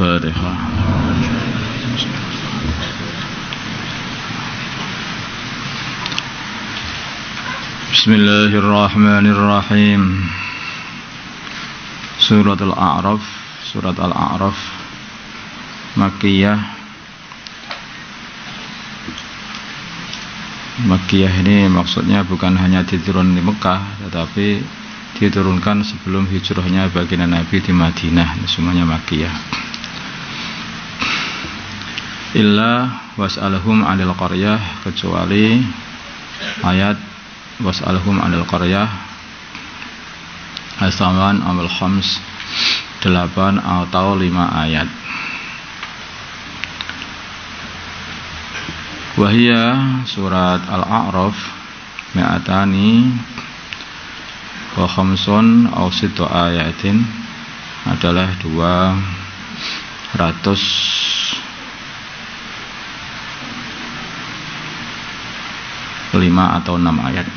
Al-Fatihah. Bismillahirrahmanirrahim. Surat Al-A'raf, Surat Al-A'raf Makkiyah. Makkiyah ini maksudnya bukan hanya diturunkan di Mekah, tetapi diturunkan sebelum hijrahnya baginda Nabi di Madinah. Semuanya Makkiyah. Illa was'alhum 'anil qaryah, kecuali ayat was'alhum 'anil qaryah As-Saman Amul Khams 8 atau 5 ayat. Wahia surat Al-A'raf mi'atani wa khamsun aw sittu ayatin, adalah 205 atau 6 ayat.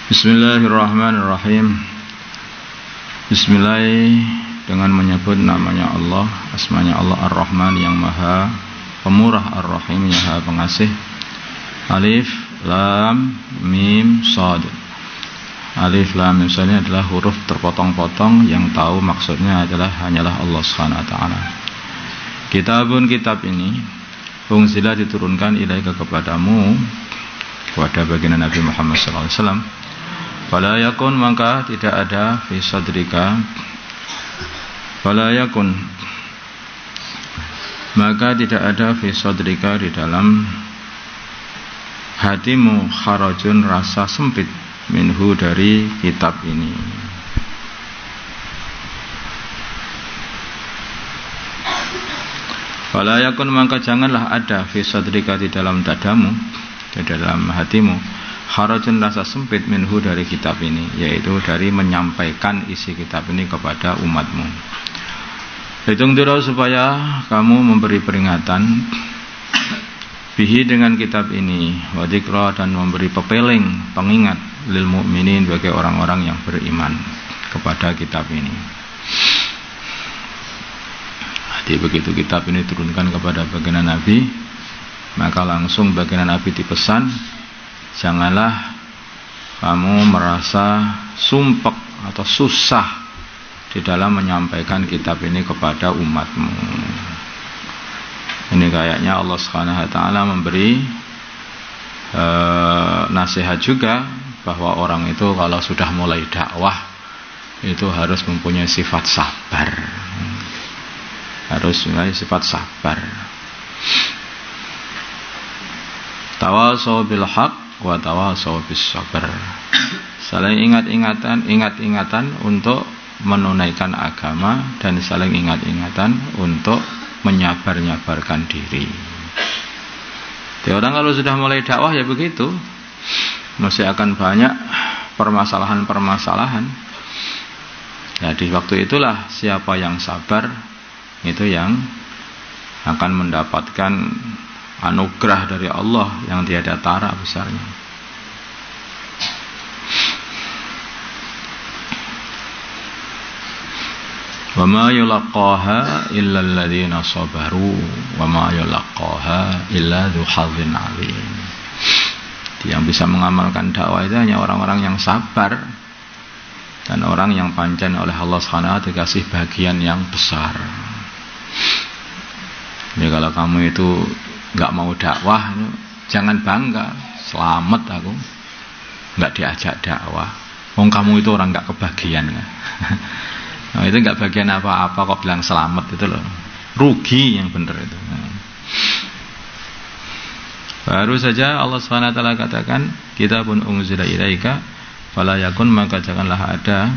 Bismillahirrahmanirrahim. Bismillah, dengan menyebut namanya Allah, asmanya Allah Ar-Rahman yang maha pemurah, Ar-Rahim yang maha pengasih. Alif Lam Mim Shad. Alif Lam Mim Shad ini adalah huruf terpotong-potong yang tahu maksudnya adalah hanyalah Allah Subhanahu wa taala. Kitabun, kitab ini unzila diturunkan ilaika kepadamu, kepada baginda Nabi Muhammad sallallahu alaihi wasallam. Fala yakun, maka tidak ada fi sadrika. Fala yakun, maka tidak ada fi sadrika, di dalam hatimu, kharajun, rasa sempit, minhu, dari kitab ini. Fala yakun, maka janganlah ada fi sadrika, di dalam dadamu, di dalam hatimu, kharajun, rasa sempit, minhu, dari kitab ini, yaitu dari menyampaikan isi kitab ini kepada umatmu. Hitung dira, supaya kamu memberi peringatan, bihi, dengan kitab ini, wa dzikra, dan memberi pepeling, pengingat, lil mu'minin, bagi orang-orang yang beriman kepada kitab ini. Jadi begitu kitab ini turunkan kepada baginda Nabi, maka langsung baginda Nabi dipesan, janganlah kamu merasa sumpek atau susah di dalam menyampaikan kitab ini kepada umatmu. Ini kayaknya Allah Subhanahu wa taala memberi nasihat juga, bahwa orang itu kalau sudah mulai dakwah itu harus mempunyai sifat sabar. Harus mempunyai sifat sabar. Tawasaw bil haq wa tawasaw bis sabr. Saling ingat-ingatan untuk menunaikan agama, dan saling ingat-ingatan untuk menyabar-nyabarkan diri. Jadi orang kalau sudah mulai dakwah ya begitu, masih akan banyak permasalahan-permasalahan. Nah, di waktu itulah siapa yang sabar itu yang akan mendapatkan anugerah dari Allah yang tiada tara besarnya. Wa ma yulaqaha illa alladziina sabaru wa ma yulaqaha illa dzu hadzin 'alim. Yang bisa mengamalkan dakwah itu hanya orang-orang yang sabar, dan orang yang pancen oleh Allah Subhanahu wa taala dikasih bagian yang besar. Jadi kalau kamu itu nggak mau dakwah, jangan bangga, selamat aku nggak diajak dakwah. Wong kamu itu orang nggak kebagian. Nah, itu nggak bagian apa-apa kok bilang selamat, itu loh, rugi yang benar itu. Baru saja Allah Subhanahu wa taala katakan, kitabun unzila ilaika fala yakun, maka janganlah ada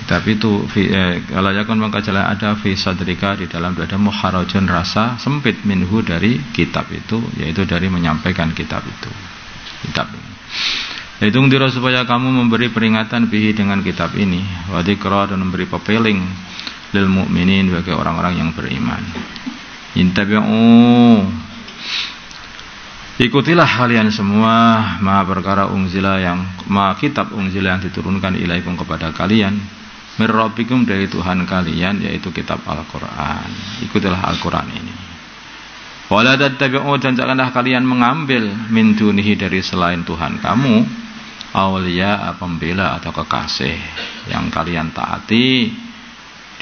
kitab itu fala yakun, maka janganlah ada fi sadrika, di dalam dadamu, kharajun, rasa sempit, minhu, dari kitab itu, yaitu dari menyampaikan kitab itu. Kitab ini. Hitung dira, supaya kamu memberi peringatan, bihi, dengan kitab ini, wa dzikra, dan memberi pepeling, lil mu'minin, bagi orang-orang yang beriman. Intabi'u, ikutilah kalian semua, ma perkara unzila, yang ma kitab unzila, yang diturunkan ilaikum kepada kalian, Mir rabbikum dari Tuhan kalian, yaitu kitab Al-Qur'an. Ikutilah Al-Qur'an ini. Wala tattabi'u, dan janganlah kalian mengambil min dunihi dari selain Tuhan kamu awliya, pembela atau kekasih yang kalian taati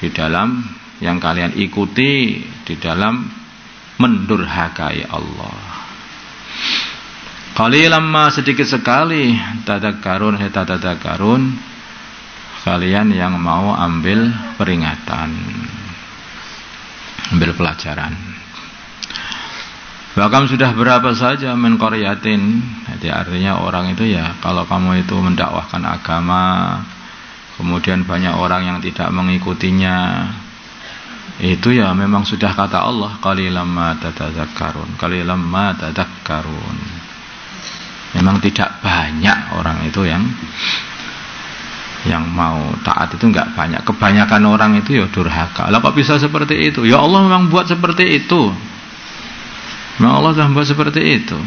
di dalam, yang kalian ikuti di dalam mendurhakai Allah. Qalilan ma, sedikit sekali, tadakkarun kalian yang mau ambil peringatan, ambil pelajaran. Bahkan sudah berapa saja min qaryatin, jadi artinya orang itu ya, kalau kamu itu mendakwahkan agama, kemudian banyak orang yang tidak mengikutinya, itu ya memang sudah kata Allah, qalilan ma tadakkarun, qalilan ma tadakkarun. Memang tidak banyak orang itu yang mau taat, itu enggak banyak. Kebanyakan orang itu ya durhaka. Lah kok bisa seperti itu? Ya Allah memang buat seperti itu. Memang Allah sudah buat seperti itu.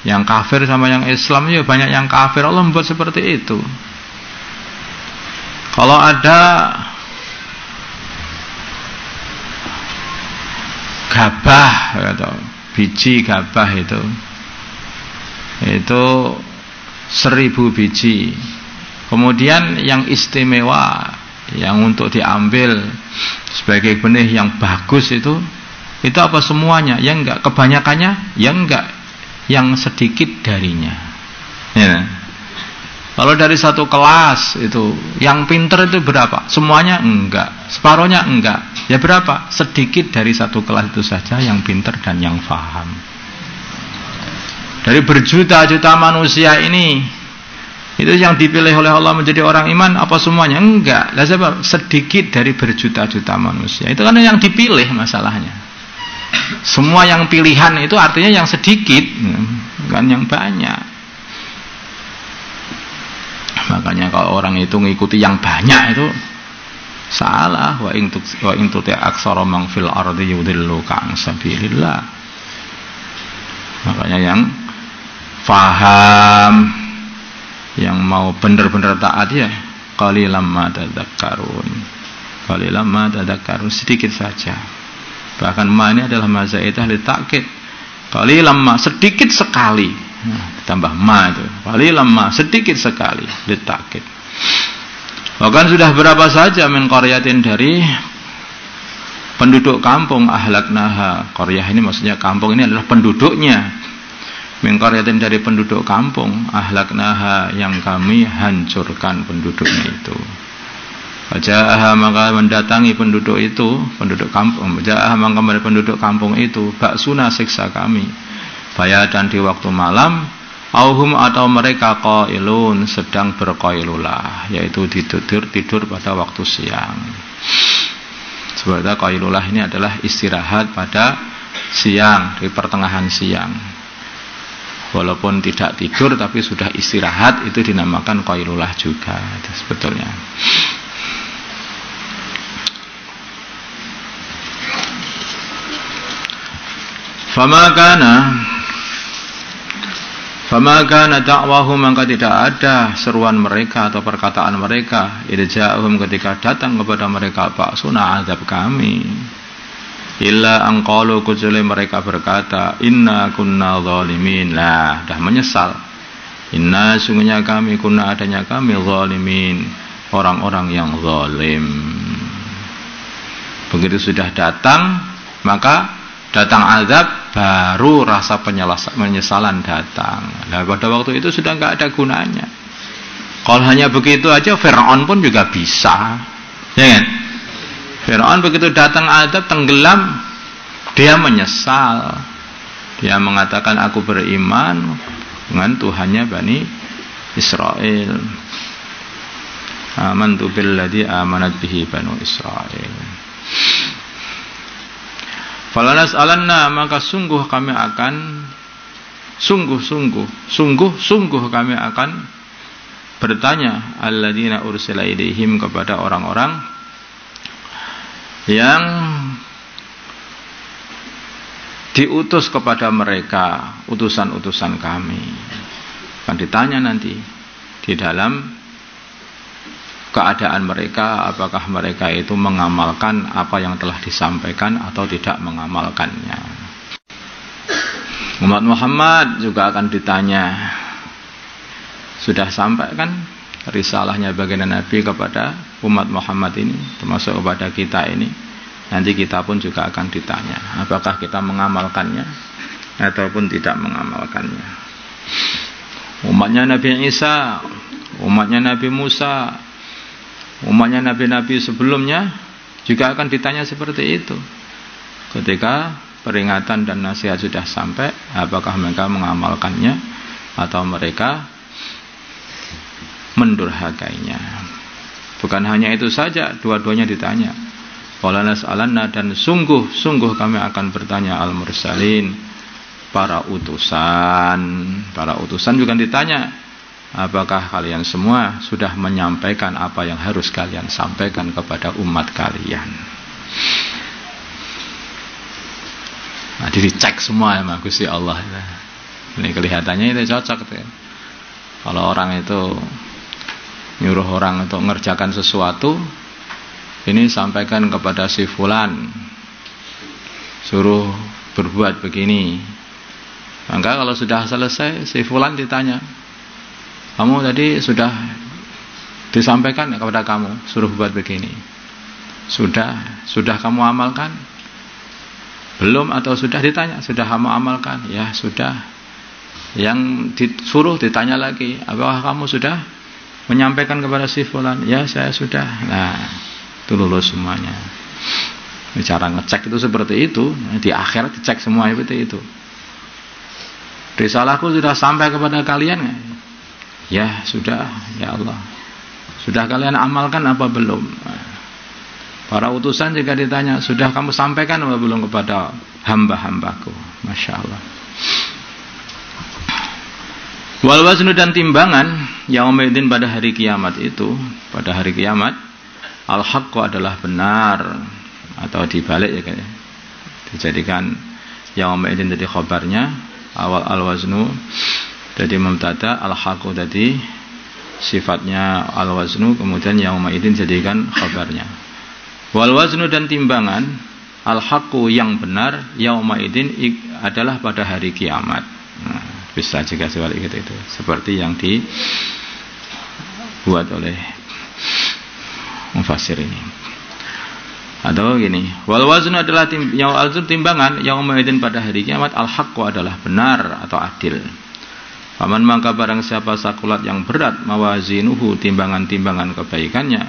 Yang kafir sama yang Islam ya banyak yang kafir, Allah membuat seperti itu. Kalau ada gabah atau biji gabah itu 1000 biji. Kemudian yang istimewa, yang untuk diambil sebagai benih yang bagus itu apa semuanya? Ya enggak. Kebanyakannya ya enggak, yang sedikit darinya. Ya. Kalau dari satu kelas itu yang pinter itu berapa? Semuanya enggak, separohnya enggak. Ya berapa? Sedikit dari satu kelas itu saja yang pinter dan yang faham. Dari berjuta-juta manusia ini, itu yang dipilih oleh Allah menjadi orang iman apa semuanya? Enggak. Lah sebab sedikit dari berjuta-juta manusia. Itu kan yang dipilih masalahnya. Semua yang pilihan itu artinya yang sedikit, bukan yang banyak. Makanya kalau orang itu mengikuti yang banyak itu salah. Wa in tuti aksara man fil ardi yudilluka an sabilillah. Makanya yang faham, yang mau benar-benar taat ya qalilan ma tadakkarun. Qalilan ma tadakkarun, sedikit saja. Bahkan ma ini adalah mazaidah li ta'kid. Qalilan ma, sedikit sekali. Tambah ma itu. Qalilan ma, sedikit sekali li ta'kid. Bahkan sudah berapa saja min qaryatin, dari penduduk kampung ahlaknaha. Qaryah ini maksudnya kampung, ini adalah penduduknya. Min qaryatin, dari penduduk kampung ahlaknaha, yang kami hancurkan penduduknya itu. Waja'aha, maka mendatangi penduduk itu, penduduk kampung. Waja'aha, maka penduduk kampung itu baksuna, siksa kami, bayatan, di waktu malam, auhum, atau mereka qailun, sedang berqailulah, yaitu tidur pada waktu siang. Sebenarnya qailulah ini adalah istirahat pada siang, di pertengahan siang. Walaupun tidak tidur tapi sudah istirahat, itu dinamakan qailulah juga itu sebetulnya. Fama kana da'wahum, maka tidak ada seruan mereka atau perkataan mereka idja'ahum, ketika datang kepada mereka ba'suna, azab kami, illa an qalu, kecuali mereka berkata inna kunna zalimin. Lah, dah menyesal. Inna, sungguhnya kami, kunna, adanya kami, zalimin, orang-orang yang zalim. Begitu sudah datang, maka datang azab, baru rasa penyesalan datang. Nah, pada waktu itu sudah nggak ada gunanya. Kalau hanya begitu aja, Fir'aun pun juga bisa, ya kan? Fir'aun begitu datang azab, tenggelam, dia menyesal. Dia mengatakan, aku beriman dengan Tuhannya Bani Israel. Amantu billadzi amanat bihi Banu Israel. Falanas alanna, maka sungguh kami akan sungguh kami akan bertanya alladzina ursila ilaihim, kepada orang-orang yang diutus kepada mereka, utusan-utusan kami. Akan ditanya nanti di dalam keadaan mereka, apakah mereka itu mengamalkan apa yang telah disampaikan atau tidak mengamalkannya. Umat Muhammad juga akan ditanya, sudah sampai kan risalahnya baginda Nabi kepada umat Muhammad ini, termasuk kepada kita ini. Nanti kita pun juga akan ditanya, apakah kita mengamalkannya ataupun tidak mengamalkannya. Umatnya Nabi Isa, umatnya Nabi Musa, umatnya nabi-nabi sebelumnya juga akan ditanya seperti itu. Ketika peringatan dan nasihat sudah sampai, apakah mereka mengamalkannya atau mereka mendurhakainya. Bukan hanya itu saja, dua-duanya ditanya. Wala nas'alanna, dan sungguh kami akan bertanya al-mursalin, para utusan. Para utusan juga ditanya, apakah kalian semua sudah menyampaikan apa yang harus kalian sampaikan kepada umat kalian. Nah, dicek semua ya Gusti Allah. Ini kelihatannya itu cocok ya. Kalau orang itu nyuruh orang untuk mengerjakan sesuatu, ini sampaikan kepada si fulan, suruh berbuat begini. Maka kalau sudah selesai, si fulan ditanya, kamu tadi sudah disampaikan kepada kamu, suruh buat begini. Sudah kamu amalkan? Belum atau sudah? Ditanya, sudah kamu amalkan? Ya sudah. Yang disuruh ditanya lagi, apakah kamu sudah menyampaikan kepada si fulan? Ya saya sudah. Nah, itu lulus semuanya. Cara ngecek itu seperti itu. Di akhirat dicek semua seperti itu. Risalahku sudah sampai kepada kalian? Ya sudah, ya Allah. Sudah kalian amalkan apa belum? Para utusan juga ditanya, sudah kamu sampaikan apa belum kepada hamba-hambaku? Masya Allah. Wal waznu, dan timbangan yaumidin, pada hari kiamat itu, pada hari kiamat, al-haqqu adalah benar, atau dibalik ya kayaknya, dijadikan yaumidin jadi khabarnya, awal al-waznu jadi mubtada, al-haqqu tadi sifatnya al-waznu, kemudian yaumidin jadikan khabarnya. Wal waznu, dan timbangan, al-haqqu yang benar, yaumidin adalah pada hari kiamat. Nah, bisa juga sebalik itu seperti yang dibuat oleh mufassir ini. Atau gini, wal waznu adalah timbangan, yaumidin pada hari kiamat, al-haqqu adalah benar atau adil. Faman, maka barang siapa sakulat yang berat, mawazinuhu, timbangan-timbangan kebaikannya,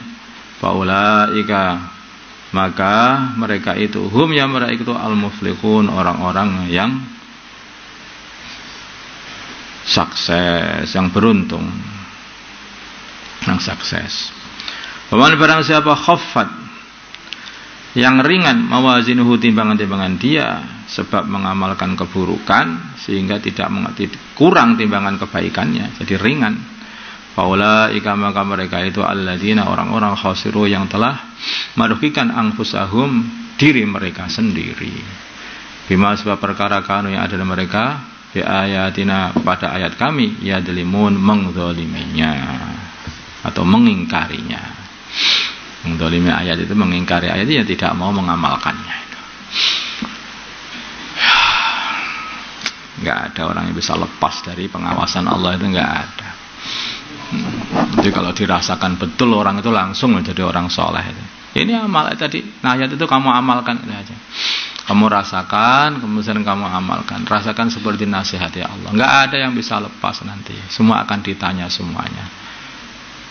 faulaika, maka mereka itu, hum ya mereka itu, al-muflihun, orang-orang yang sukses, yang beruntung, yang sukses. Faman, barang siapa khaffat, yang ringan, mawazinuhu, timbangan-timbangan dia, sebab mengamalkan keburukan, sehingga tidak kurang timbangan kebaikannya, jadi ringan. Faulaika, maka mereka itu alladzina, orang-orang khasiru, yang telah merugikan anfusahum, diri mereka sendiri. Bima, sebab perkara kanu, yang ada dalam mereka, bi ayatina, pada ayat kami, yadlimun, mengzaliminya atau mengingkarinya. Mengzalimi ayat itu mengingkari ayat, yang tidak mau mengamalkannya. Enggak ada orang yang bisa lepas dari pengawasan Allah, itu enggak ada. Jadi kalau dirasakan betul orang itu langsung menjadi orang soleh. Ini amal tadi, nah ayat itu kamu amalkan itu aja. Kamu rasakan, kemudian kamu amalkan. Rasakan seperti nasihat ya Allah. Enggak ada yang bisa lepas nanti. Semua akan ditanya semuanya.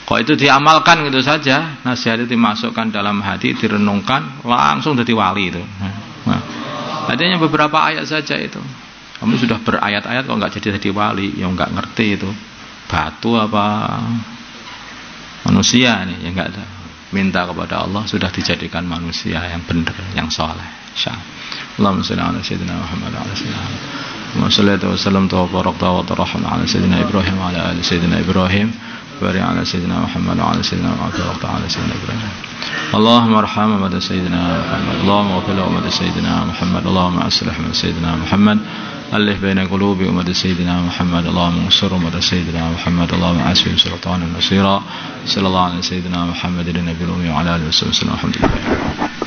Kok itu diamalkan gitu saja, nasihat itu dimasukkan dalam hati, direnungkan, langsung jadi wali itu. Nah, adanya beberapa ayat saja itu. Kamu sudah berayat-ayat kok enggak jadi wali, ya enggak ngerti itu. Batu apa manusia nih, ya enggak ada. Minta kepada Allah, sudah dijadikan manusia yang benar, yang soleh. Insyaallah. Allahumma shalli ala sayyidina Muhammad wa ala sayyidina Muhammad. Wassalatu wassalamu wa barakta wa tarahham ala sayyidina Ibrahim wa ala ali sayyidina Ibrahim. Barik ala sayyidina Muhammad wa ala sayyidina Muhammad wa ala sayyidina Ibrahim. Allahumma arham wa sayyidina Muhammad. Allahumma ighfir wa sayyidina Muhammad. Allahumma aslih wa sayyidina Muhammad. ألف بين قلوب أمة سيدنا محمد اللهم انصر أمة سيدنا محمد اللهم عافهم سلطانا نصيرا صلى الله على سيدنا محمد النبي الأمي وعلى آله وصحبه وسلم الحمد لله.